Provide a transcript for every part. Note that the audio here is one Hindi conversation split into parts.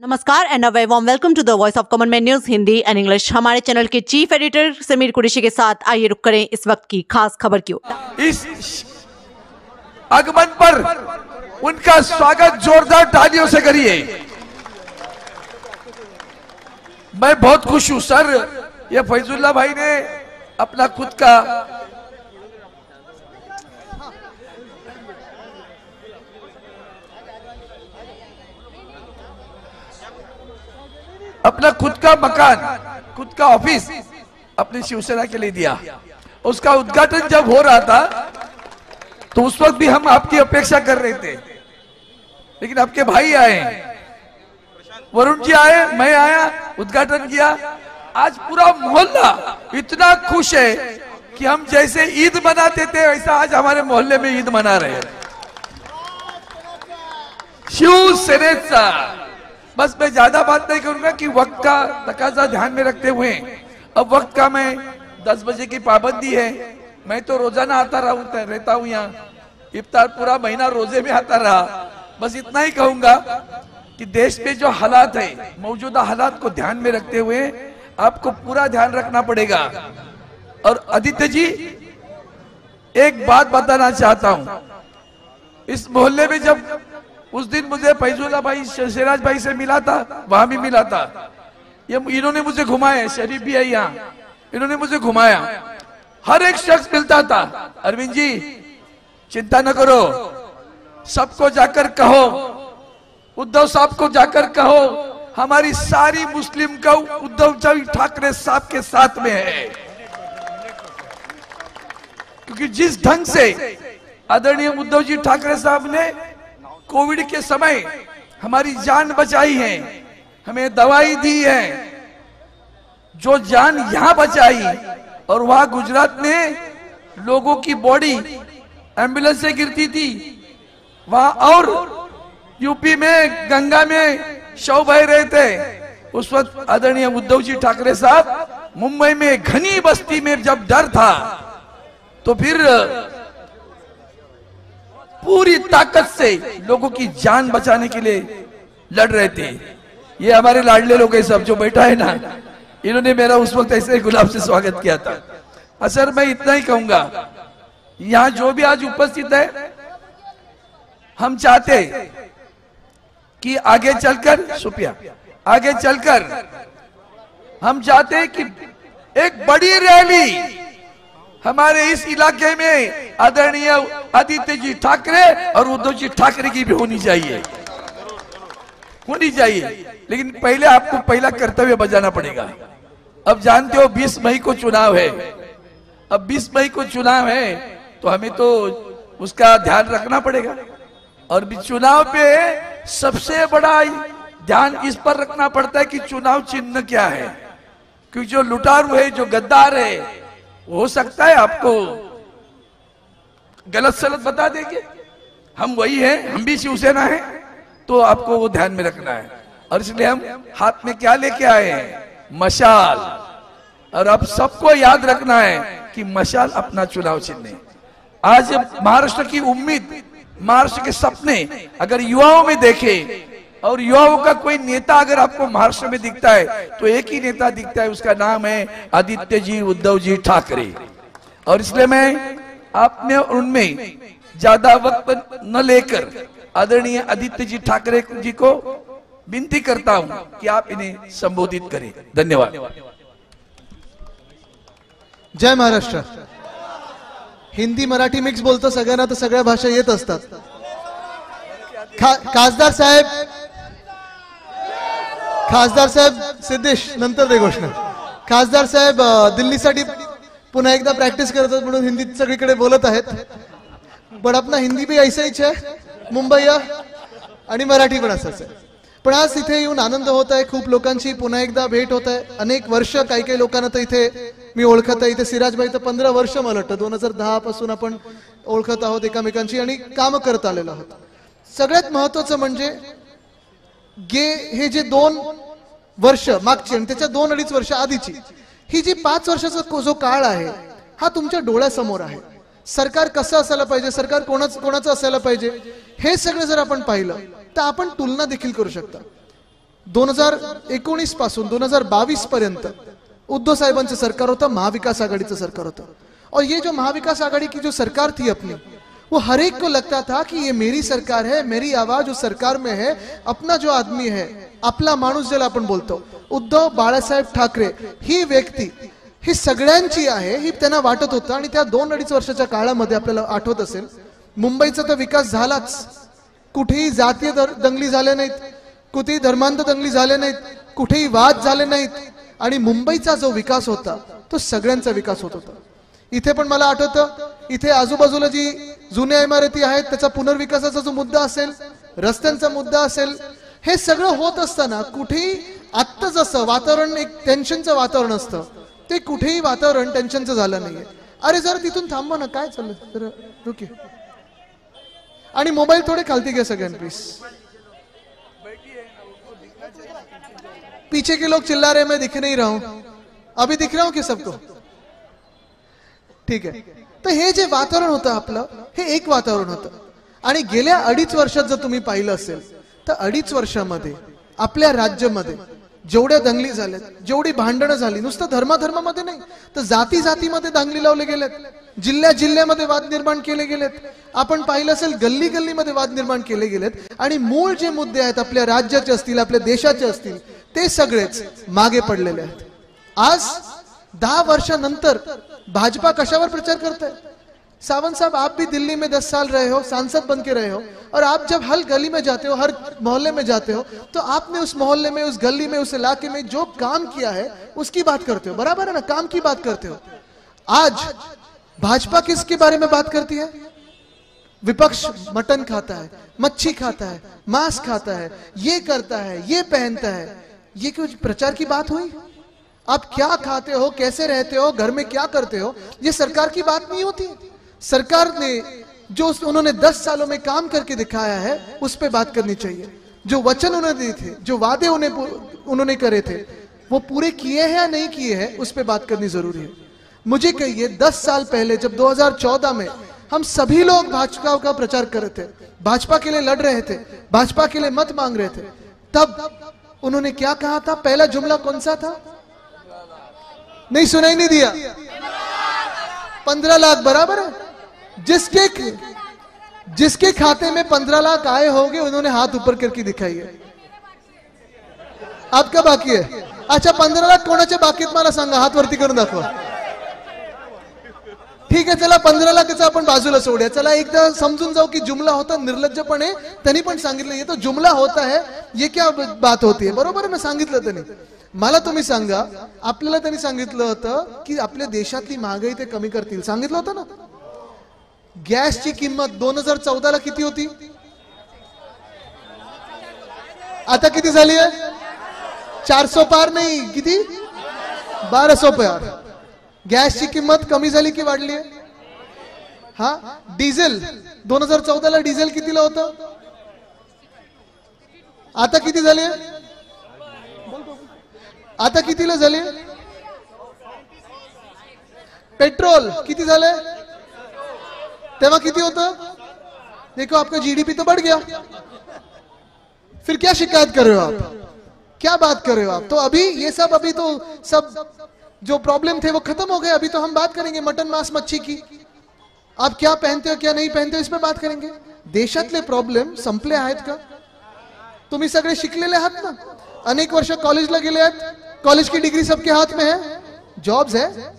नमस्कार and a very warm welcome to the voice of common man news Hindi and English. हमारे चैनल के चीफ एडिटर समीर कुरैशी के साथ आइए रुक करें इस वक्त की खास खबर की ओर। इस आगमन पर उनका स्वागत जोरदार तालियों से करिए। मैं बहुत खुश हूं सर, ये फैजुल्ला भाई ने अपना खुद का मकान, खुद का ऑफिस अपनी शिवसेना के लिए दिया। उसका उद्घाटन जब हो रहा था तो उस वक्त भी हम आपकी अपेक्षा कर रहे थे, लेकिन आपके भाई आए, वरुण जी आए, मैं आया, उद्घाटन किया। आज पूरा मोहल्ला इतना खुश है कि हम जैसे ईद मनाते थे वैसा आज हमारे मोहल्ले में ईद मना रहे हैं। शिवसेनेचा बस मैं ज्यादा बात नहीं करूंगा कि वक्त का तकाजा ध्यान में रखते हुए अब वक्त का मैं 10 बजे की पाबंदी है। मैं तो रोजाना आता रहता हूं यहाँ, इफ्तार पूरा महीना रोजे में आता रहा। बस इतना ही कहूंगा कि देश में जो हालात है, मौजूदा हालात को ध्यान में रखते हुए आपको पूरा ध्यान रखना पड़ेगा। और आदित्य जी, एक बात बताना चाहता हूं, इस मोहल्ले में जब उस दिन मुझे फैजुल्ला भाई सिराज भाई से मिला था, वहां भी मिला था, ये इन्होंने मुझे घुमाया, शरीफ भी है यहाँ, इन्होंने मुझे घुमाया, हर एक शख्स मिलता था। अरविंद जी चिंता न करो, सबको जाकर कहो, उद्धव साहब को जाकर कहो हमारी सारी मुस्लिम का उद्धव ठाकरे साहब के साथ में है। क्योंकि जिस ढंग से आदरणीय उद्धव जी ठाकरे साहब ने कोविड के समय हमारी जान बचाई है, हमें दवाई दी है, जो जान यहां बचाई और वहां गुजरात में लोगों की बॉडी एम्बुलेंस से गिरती थी, वहां और यूपी में गंगा में शव बह रहे थे। उस वक्त आदरणीय उद्धव जी ठाकरे साहब मुंबई में घनी बस्ती में जब डर था तो फिर पूरी ताकत से लोगों की जान बचाने के लिए लड़ रहे थे। ये हमारे लाडले लोग सब जो बैठा है ना, इन्होंने मेरा उस वक्त ऐसे गुलाब से स्वागत किया था। असर मैं इतना ही कहूंगा, यहां जो भी आज उपस्थित है, हम चाहते कि आगे चलकर हम चाहते हैं कि एक बड़ी रैली हमारे इस इलाके में आदरणीय आदित्य जी ठाकरे और उद्धव जी ठाकरे की भी होनी चाहिए। लेकिन पहले आपको पहला कर्तव्य बजाना पड़ेगा। अब जानते हो 20 मई को चुनाव है, अब 20 मई को चुनाव है तो हमें तो उसका ध्यान रखना पड़ेगा। और चुनाव पे सबसे बड़ा ध्यान इस पर रखना पड़ता है कि चुनाव चिन्ह क्या है, क्योंकि जो लुटारू है, जो गद्दार है, हो सकता है आपको गलत सलत बता देंगे। हम वही हैं, हम भी शिवसेना हैं, तो आपको वो ध्यान में रखना है। और इसलिए हम हाथ में क्या लेके आए हैं? मशाल। और अब सबको याद रखना है कि मशाल अपना चुनाव चिन्ह है। आज महाराष्ट्र की उम्मीद, महाराष्ट्र के सपने अगर युवाओं में देखे, और युवाओं का कोई नेता अगर आपको महाराष्ट्र में दिखता है तो एक ही नेता दिखता है, उसका नाम है आदित्य जी उद्धव जी ठाकरे। और इसलिए मैं आपने उनमें ज्यादा वक्त न लेकर आदरणीय आदित्य जी ठाकरे जी को विनती करता हूं कि आप इन्हें संबोधित करें। धन्यवाद। जय महाराष्ट्र। हिंदी मराठी मिक्स बोलतो सगळ्यांना, तर सगळ्या भाषा येत असतात। खासदार साहेब सिद्धेश नंतर दे घोषणा। खासदार साहेब दिल्लीसाठी पुन्हा एकदा प्रॅक्टिस करतात म्हणून हिंदीत सगळीकडे बोलत आहेत, पण अपना हिंदी भी ऐसा ही है, मुंबई आणि मराठी पण असंच आहे। पण आज इथे येऊन आनंद होत आहे, खूप लोकांची पुन्हा एकदा भेट होत आहे। अनेक वर्ष काही लोकांना तर इथे मी ओळखत आहे। इथे सिराजभाई तर 15 वर्ष मला वाटतं 2010 पासून आपण ओळखत आहोत एकमेकांची आणि काम करत आलेलो आहोत। सगळ्यात महत्त्वाचं म्हणजे हे जे 2 वर्ष मागची आणि त्याच्या 2-2.5 वर्ष आधीची ही जी 5 वर्षाचा जो काळ आहे, हा तुमच्या डोळ्यासमोर आहे। सरकार कसं असायला पाहिजे, सरकार कोणाचं असायला पाहिजे, हे सगळं जर आपण पाहिलं तर आपण तुलना देखील करू शकता। 2019 पासून 2022 पर्यंत उद्धव साहेबांचं सरकार होतं, महाविकास आघाडीचं सरकार होतं। और ये जो महाविकास आघाड़ी की जो सरकार थी अपनी, वो हर एक को लगता था कि ये मेरी सरकार है, मेरी आवाज उस सरकार में है, अपना जो आदमी है, आपला माणूस ज्याला आपण बोलतो, उद्धव बाळासाहेब ठाकरे ही व्यक्ती ही सगळ्यांची आहे, ही त्यांना वाटत होतं। आणि त्या 2-2.5 वर्षाच्या काळामध्ये आपल्याला आठवत असेल, मुंबईचा तर विकास झालाच, कुठेही जातीय दंगली झाल्या नाहीत, कुठेही धर्मांध दंगली झाल्या नाहीत, कुठेही वाद झाले नाहीत, आणि मुंबईचा जो विकास होता तो सगळ्यांचा विकास होत होता। इथे पण मला आठवतं, इथे आजूबाजूला जी जुन्या इमारती आहेत त्याचा पुनर्विकासाचा जो मुद्दा असेल, रस्त्यांचा मुद्दा असेल, हे सगळं होत असताना कुठेही आत्ता जसं वातावरण एक टेन्शनचं वातावरण असतं, ते कुठेही वातावरण टेन्शनचं झालं नाहीये। अरे जरा तिथून थांबवा ना, काय चाललं जरा रुकिए, आणि मोबाईल थोडे खालती घ्या सगळ्यांनी प्लीज। पीछे के लोग चिल्ला रहे, मैं दिख नहीं रहा हूं, अभी दिख रहा हूं कि सबको? ठीक आहे। तर हे जे वातावरण होतं आपलं, हे एक वातावरण होतं। आणि गेल्या 2.5 वर्षात जर तुम्ही पाहिलं असेल तर 2.5 वर्षामध्ये आपल्या राज्यामध्ये जेवढ्या दंगली झाल्यात, जेवढी भांडणं झाली, नुसतं धर्माधर्मामध्ये नाही तर जाती जातीमध्ये दांगली लावले गेलेत, जिल्ह्या जिल्ह्यामध्ये वाद निर्माण केले गेलेत, आपण पाहिलं असेल गल्ली गल्लीमध्ये वाद निर्माण केले गेलेत, आणि मूळ जे मुद्दे आहेत आपल्या राज्याचे असतील, आपल्या देशाचे असतील, ते सगळेच मागे पडलेले आहेत। आज 10 वर्षानंतर भाजपा कशावर प्रचार करता है? सावंत साहब, आप भी दिल्ली में 10 साल रहे हो, सांसद बन के रहे हो, और आप जब हर गली में जाते हो, हर मोहल्ले में जाते हो, तो आपने उस मोहल्ले में, उस गली में, उस इलाके में जो काम किया है उसकी बात करते हो, बराबर है ना? काम की बात करते हो। आज भाजपा किसके बारे में बात करती है? विपक्ष मटन खाता है, मच्छी खाता है, मांस खाता है, ये करता है, ये पहनता है, ये कुछ प्रचार की बात हुई? आप क्या खाते हो, कैसे रहते हो, घर में क्या करते हो, ये सरकार की बात नहीं होती। सरकार ने जो उन्होंने 10 सालों में काम करके दिखाया है उस पे बात करनी चाहिए। जो वचन उन्होंने दिए थे, जो वादे उन्होंने करे थे, वो पूरे किए हैं या नहीं किए हैं, उस पे बात करनी जरूरी है। मुझे कहिए, 10 साल पहले जब 2014 में हम सभी लोग भाजपा का प्रचार कर रहे थे, भाजपा के लिए लड़ रहे थे, भाजपा के लिए मत मांग रहे थे, तब उन्होंने क्या कहा था? पहला जुमला कौन सा था? नहीं, सुनाई नहीं दिया। 15 लाख, बराबर है। जिसके खाते में 15 लाख आए होंगे उन्होंने हाथ ऊपर करके दिखाई है। आपका बाकी है? अच्छा, 15 लाख कोणाच्या बाकीत मला सांगा, हात वरती करून दाखवा। ठीक आहे, चला 15 लाखाचं आपण बाजूला सोडूया। चला एकदा समजून जाऊ की जुमला होता, निर्लज्जपणे त्यांनी पण सांगितलं, ये तो जुमला होता है, ये क्या बात होती है, बरोबर आहे ना? सांगितलं त्यांनी। मला तुम्ही सांगा, आपल्याला त्यांनी सांगितलं होतं की आपल्या देशातली महागाई ते कमी करतील, सांगितलं होतं ना? गॅसची किंमत 2014 ला किती होती? आता किती झाली आहे? 400 पार नाही, किती? 1200 पार। गॅसची किंमत कमी झाली की वाढली आहे? हा, डिझेल 2014 ला डिझेल कितीला होतं? आता किती झाले? आता कितीला झाले? पेट्रोल किती झाले? तेव्हा किती होतं? देखो, आपका जीडीपी तो बढ़ गया, फिर क्या शिकायत कर रहे हो आप? क्या बात कर रहे हो आप? तो अभी ये सब, अभी तो सब जो प्रॉब्लम थे वो खत्म हो गए। अभी तो हम बात करेंगे मटन, मांस, मच्छी की। आप क्या पहनते हो, क्या नहीं पहनते हो, इस पे बात करेंगे। देशातले प्रॉब्लेम संपले आहेत का? तुम्ही सगळे शिकलेले आहात ना, अनेक वर्ष कॉलेजला गेले आहेत, कॉलेज की डिग्री सबके हाथ में है, जॉब्स है।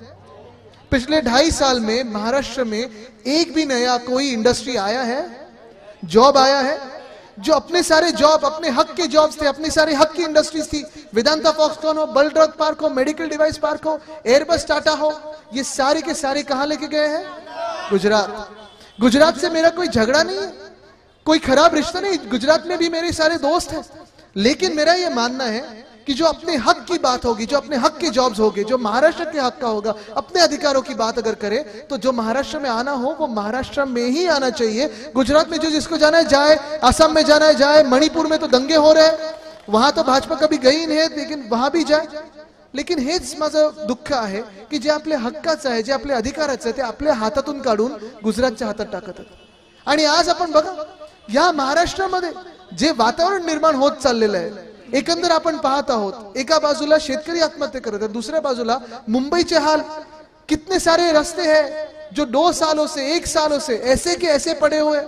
पिछले 2.5 साल में महाराष्ट्र में एक भी नया कोई इंडस्ट्री आया है, जॉब आया है? जो अपने सारे जॉब, अपने हक के जॉब्स थे, अपनी सारी हक की इंडस्ट्रीज थी, वेदांता फॉक्सकॉन हो, बल ड्रग पार्क हो, मेडिकल डिवाइस पार्क हो, एयरबस टाटा हो, ये सारे के सारे कहां लेके गए हैं? गुजरात। गुजरात से मेरा कोई झगड़ा नहीं है, कोई खराब रिश्ता नहीं, गुजरात में भी मेरे सारे दोस्त हैं, लेकिन मेरा ये मानना है कि जो अपने हक की बात होगी, जो अपने हक के जॉब्स होंगे, जो महाराष्ट्र के हक का होगा, अपने अधिकारों की बात अगर करे, तो जो महाराष्ट्र में आना हो वो महाराष्ट्र में ही आना चाहिए। गुजरात में जो जिसको जाना है जाए, असम में जाना है जाए, मणिपुर में तो दंगे हो रहे हैं, वहां तो भाजपा कभी गई नाही, लेकिन वहां भी जाए। लेकिन हेच माझं दुःख आहे की जे आपल्या हक्काचं आहे, जे आपल्या अधिकाराचं आहे, ते आपल्या हातातून काढून गुजरातच्या हातात टाकत आहेत। आणि आज आपण बघा, या महाराष्ट्रामध्ये जे वातावरण निर्माण होत चाललेलं आहे, एकंदर आपण पाहत आहोत, एका बाजूला शेतकरी आत्महत्या करत आहेत, दुसऱ्या बाजूला मुंबईचे हाल, कितने सारे रास्ते हैं जो 2 सालों से 1 सालों से ऐसे के ऐसे पड़े हुए,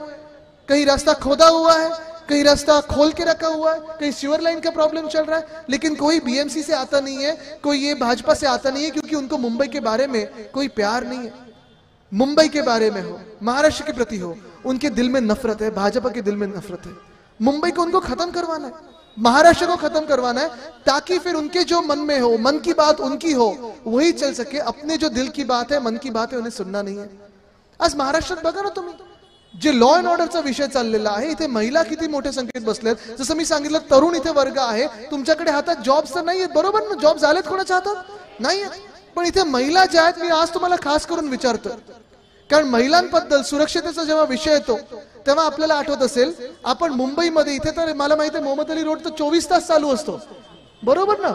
कहीं रास्ता खोदा हुआ है, कहीं रास्ता खोल के रखा हुआ है, कहीं सीवर लाइन का प्रॉब्लम चल रहा है, लेकिन कोई बीएमसी से आता नहीं है, कोई ये भाजपा से आता नहीं है, क्योंकि उनको मुंबई के बारे में कोई प्यार नहीं है। मुंबई के बारे में हो, महाराष्ट्र के प्रति हो, उनके दिल में नफरत है, भाजपा के दिल में नफरत है। मुंबई को उनको खत्म करवाना है, महाराष्ट्र को खत्म करवाना है, ताकि फिर उनके जो मन में हो, मन की बात उनकी हो, वही चल सके। अपने जो दिल की बात है, मन की बात है, उन्हें सुनना नाही आहे। आज महाराष्ट्रात बघा ना तुम्ही, जे लॉ अँड ऑर्डरचा विषय चाललेला आहे, इथे महिला किती मोठ्या संख्येत बसलेत, जसं मी सांगितलं तरुण इथे वर्ग आहे, तुमच्याकडे हातात जॉब्स तर नाहीयेत, बरोबर ना, जॉब झालेत कोणाच्या हातात नाहीयेत, पण इथे महिला ज्या आहेत, मी आज तुम्हाला खास करून विचारतो, कारण महिलांबद्दल सुरक्षितेचा जेव्हा विषय येतो तेव्हा आपल्याला आठवत असेल, आपण मुंबईमध्ये इथे तर मला माहिती आहे मोहम्मद अली रोड तर 24 तास चालू असतो, बरोबर ना,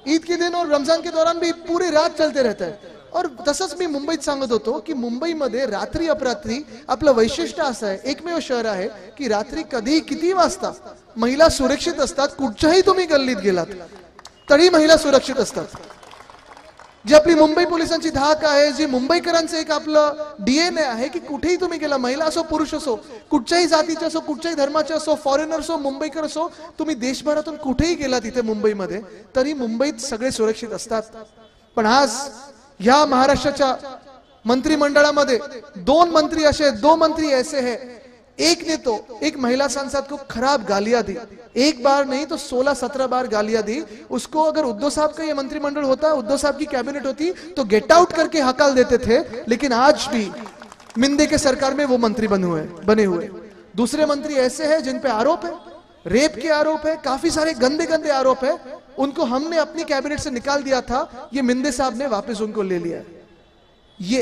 ईद के दिन और रमजान के दौरान भी पूरी रात चलते रहता है। और तसंच मी मुंबईत सांगत होतो की मुंबईमध्ये रात्री अपरात्री आपलं वैशिष्ट्य असं आहे, एकमेव शहर आहे की रात्री कधी किती वाजता महिला सुरक्षित असतात, कुठच्याही तुम्ही गल्लीत गेलात तरी महिला सुरक्षित असतात। जी आपली मुंबई पोलिसांची धाक आहे, जी मुंबईकरांचं एक आपलं डीएनए आहे की कुठेही तुम्ही गेला, महिला असो पुरुष असो, कुठच्याही जातीचे असो, कुठच्याही धर्माचे असो, फॉरेनर असो, मुंबईकर असो, तुम्ही देशभरातून कुठेही गेलात इथे मुंबईमध्ये तरी मुंबईत सगळे सुरक्षित असतात। पण आज या महाराष्ट्राच्या मंत्रिमंडळामध्ये 2 मंत्री असे, 2 मंत्री ऐसे हैं, एक ने तो एक महिला सांसद को खराब गालियां दी, एक बार नहीं तो 16-17 बार गालियां दी उसको। अगर उद्धव साहब का ये मंत्रिमंडल होता, उद्धव साहब की कैबिनेट होती तो गेट आउट करके हकाल देते थे, लेकिन आज भी मिंदे के सरकार में वो मंत्री बने हुए। दूसरे मंत्री ऐसे हैं जिन पे आरोप है, रेप के आरोप है, काफी सारे गंदे गंदे आरोप है, उनको हमने अपनी कैबिनेट से निकाल दिया था, ये मिंदे साहब ने वापस उनको ले लिया। ये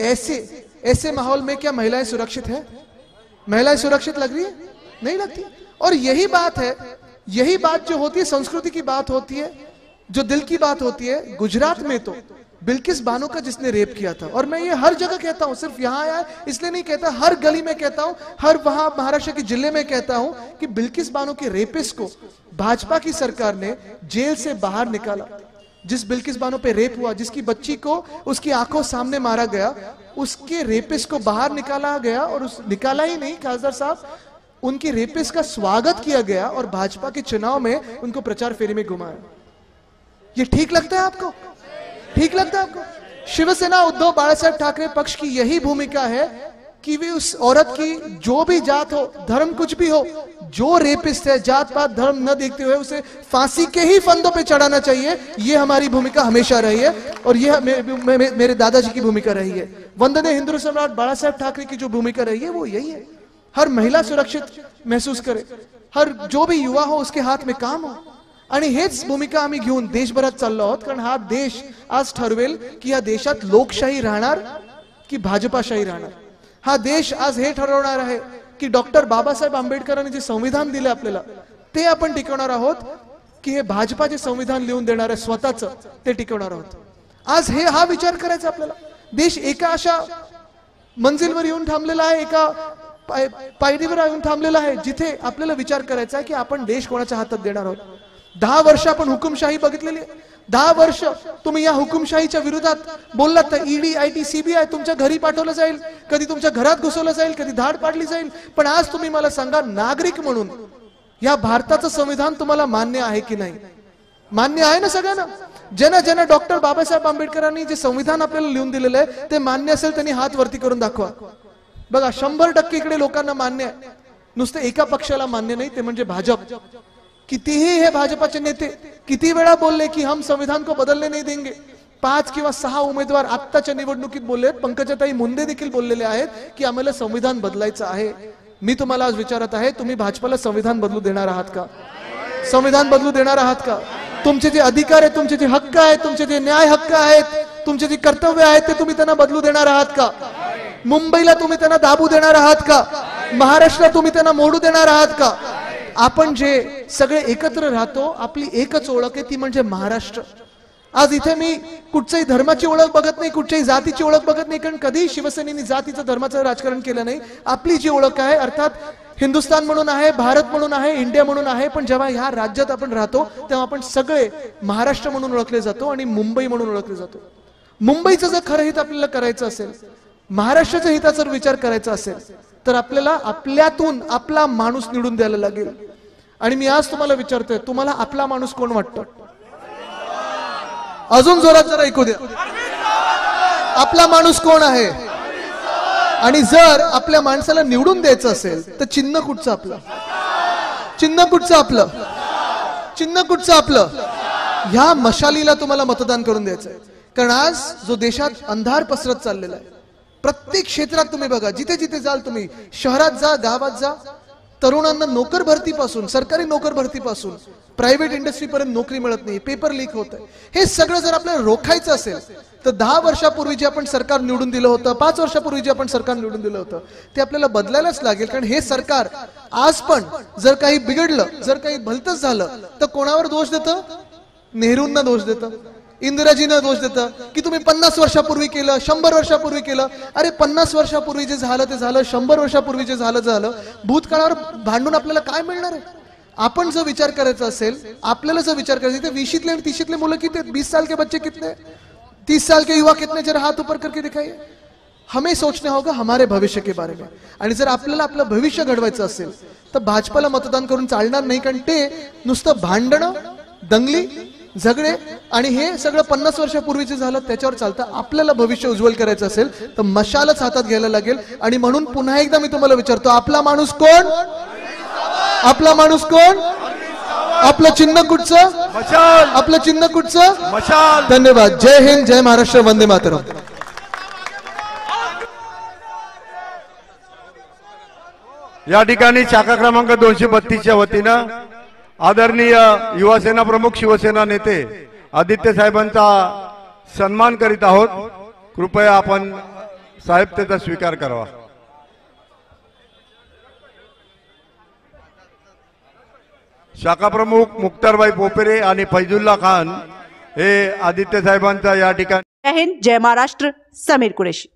ऐसे माहौल में क्या महिलाएं सुरक्षित है? महिलाएं सुरक्षित लग रही है? नहीं लगती। और यही बात है, यही बात जो होती है संस्कृति की बात होती है, जो दिल की बात होती है। गुजरात में तो बिल्किस बानो का जिसने रेप किया था, और मैं ये हर जगह कहता हूं, सिर्फ यहां आया इसलिए नहीं कहता, हर गली में कहता हूं, हर वहां महाराष्ट्र के जिले में कहता हूं कि बिल्किस बानो के रेपिस्ट को भाजपा की सरकार ने जेल से बाहर निकाला। जिस बिल्किस बानो पे रेप हुआ, जिसकी बच्ची को उसकी आंखों सामने मारा गया, उसके रेपिस्ट को बाहर निकाला गया, और उस निकाला ही नहीं खासदार साहब, उनके रेपिस्ट का स्वागत किया गया और भाजपा के चुनाव में उनको प्रचार फेरी में घुमाया। ये ठीक लगता है आपको? ठीक लगता है आपको? शिवसेना उद्धव बाळासाहेब ठाकरे पक्ष की यही भूमिका है कि वे उस औरत की जो भी जात हो, धर्म कुछ भी हो, जो रेपिस्ट है, जात पात धर्म न देखते हुए उसे फांसी के ही फंदों पे चढ़ाना चाहिए। ये हमारी भूमिका हमेशा रही है, और यह मेरे दादाजी की भूमिका रही है। वंदनीय हिंदू सम्राट बाळासाहेब ठाकरे की जो भूमिका रही है वो यही है, हर महिला सुरक्षित महसूस करे, हर जो भी युवा हो उसके हाथ में काम हो, आणि हेच भूमिका आम्ही घेऊन देशभरात चाललो आहोत। कारण हा देश आज ठरवेल की या देशात लोकशाही राहणार की भाजपाशाही राहणार। हा देश आज हे ठरवणार आहे की डॉक्टर बाबासाहेब आंबेडकरांनी जे संविधान दिले आपल्याला ते आपण टिकवणार आहोत, की हे भाजपाचे संविधान लिहून देणार आहे स्वतःच ते टिकवणार आहोत। आज हा विचार करायचा आपल्याला। देश एका अशा मंजिलवर येऊन थांबलेला आहे, एका पायरीवर येऊन थांबलेला आहे जिथे आपल्याला विचार करायचा आहे की आपण देश कोणाच्या हातात देणार आहोत। 10 वर्ष आपण हुकुमशाही बघितलेली आहे, 10 वर्ष तुम्ही या हुकुमशाहीच्या विरोधात बोललात तर ईडी, आयटी, सीबीआय तुमच्या घरी पाठवलं जाईल, कधी तुमच्या घरात घुसवलं जाईल, कधी धाड पाडली जाईल। पण आज तुम्ही मला सांगा, नागरिक म्हणून या भारताचं संविधान तुम्हाला मान्य आहे की नाही? मान्य आहे ना सगळ्यांना? ज्यांना डॉक्टर बाबासाहेब आंबेडकरांनी जे संविधान आपल्याला लिहून दिलेलं आहे ते मान्य असेल त्यांनी हात वरती करून दाखवा। बघा 100% इकडे लोकांना मान्य आहे, नुसतं एका पक्षाला मान्य नाही, ते म्हणजे भाजप। कितीही हे भाजपाचे नेते किती वेळा बोलले की हम संविधान को बदलने नहीं देंगे। 5 किंवा 6 उमेदवार आत्ताच्या निवडणुकीत बोलले, पंकजाताई मुंडे देखील बोललेले आहेत की आम्हाला संविधान बदलायचं आहे। मी तुम्हाला आज विचारत आहे, तुम्ही भाजपाला संविधान बदलू देणार आहात का? संविधान बदलू देणार आहात का? तुमचे जे अधिकार आहेत, तुमचे जे हक्क आहेत, तुमचे जे न्याय हक्क आहेत, तुमचे जे कर्तव्य आहेत ते तुम्ही त्यांना बदलू देणार आहात का? मुंबईला तुम्ही त्यांना दाबू देणार आहात का? महाराष्ट्रात तुम्ही त्यांना मोडू देणार आहात का? आपण जे सगळे एकत्र राहतो, आपली एकच ओळख आहे, ती म्हणजे महाराष्ट्र। आज इथे मी कुठच्याही धर्माची ओळख बघत नाही, कुठच्याही जातीची ओळख बघत नाही, कारण कधी शिवसेनेने जातीचं धर्माचं राजकारण केलं नाही। आपली जी ओळख आहे, अर्थात हिंदुस्थान म्हणून आहे, भारत म्हणून आहे, इंडिया म्हणून आहे, पण जेव्हा ह्या राज्यात आपण राहतो तेव्हा आपण सगळे महाराष्ट्र म्हणून ओळखले जातो आणि मुंबई म्हणून ओळखले जातो. मुंबईचं जर खरं हित आपल्याला करायचं असेल, महाराष्ट्राच्या हिताचा जर विचार करायचा असेल तर आपल्याला आपल्यातून आपला माणूस निवडून द्यायला लागेल. आणि मी आज तुम्हाला विचारतोय, तुम्हाला आपला माणूस कोण वाटतं? अजून जोरात जरा ऐकू द्या. आपला माणूस कोण आहे? आणि जर आपल्या माणसाला निवडून द्यायचं असेल तर चिन्ह कुठचं आपलं? चिन्ह कुठचं आपलं? चिन्ह कुठचं आपलं? ह्या मशालीला तुम्हाला मतदान करून द्यायचंय. कारण आज जो देशात अंधार पसरत चाललेला आहे, प्रत्येक क्षेत्रात तुम्ही बघा, जिथे जिथे जाल तुम्ही, शहरात जा, गावात जा, तरुणांना नोकर भरतीपासून, सरकारी नोकर भरतीपासून प्रायव्हेट इंडस्ट्री पर्यंत नोकरी मिळत नाही, पेपर लीक होत आहे. हे सगळं जर आपल्याला रोखायचं असेल तर 10 वर्षापूर्वी जे आपण सरकार निवडून दिलं होतं, 5 वर्षापूर्वी जे आपण सरकार निवडून दिलं होतं, ते आपल्याला बदलायलाच लागेल. कारण हे सरकार आज पण जर काही बिघडलं, जर काही भलतंच झालं तर कोणावर दोष देतं? नेहरूंना दोष देतं, इंदिराजींना दोष देतं की तुम्ही 50 वर्षापूर्वी केलं, 100 वर्षापूर्वी केलं. अरे 50 वर्षापूर्वी जे झालं ते झालं, 100 वर्षापूर्वी जे झालं. भूतकाळावर भांडून आपल्याला काय मिळणार आहे? आपण जो विचार करायचा असेल, आपल्याला जो विचार करायचा, ते 20शीतले आणि 30शीतले मुलं किती आहेत? 20 साल के बच्चे कितने, 30 साल के युवा कितने? जरा हाथ ऊपर करके दिखाइए. हमें सोचना होगा हमारे भविष्य के बारे में. आणि जर आपल्याला आपलं भविष्य घडवायचं असेल तर भाजपाला मतदान करून चालणार नाही. कारण ते नुसतं भांडणं, दंगली, झगडे आणि हे सगळं 50 वर्षापूर्वीचे झालं त्याच्यावर चालतं. आपल्याला भविष्य उज्ज्वल करायचं असेल तर मशालच हातात घ्यायला लागेल. आणि म्हणून पुन्हा एकदा मी तुम्हाला विचारतो, आपला माणूस कोण? आपला माणूस कोण? आपलं चिन्ह कुठचं? मशाल. आपलं चिन्ह कुठचं? मशाल. धन्यवाद. जय हिंद, जय महाराष्ट्र, वंदे मातरम. या ठिकाणी शाखा क्रमांक 232च्या वतीनं आदरणीय युवासेना प्रमुख, शिवसेना नेते आदित्य साहेबांचा सन्मान करीत आहोत. कृपया आपण साहेब त्याचा स्वीकार करावा. शाखा प्रमुख मुक्तारबाई पोपेरे आणि फैजुल्ला खान हे आदित्य साहेबांचा या ठिकाणी. जय हिंद, जय महाराष्ट्र. समीर कुरेशी.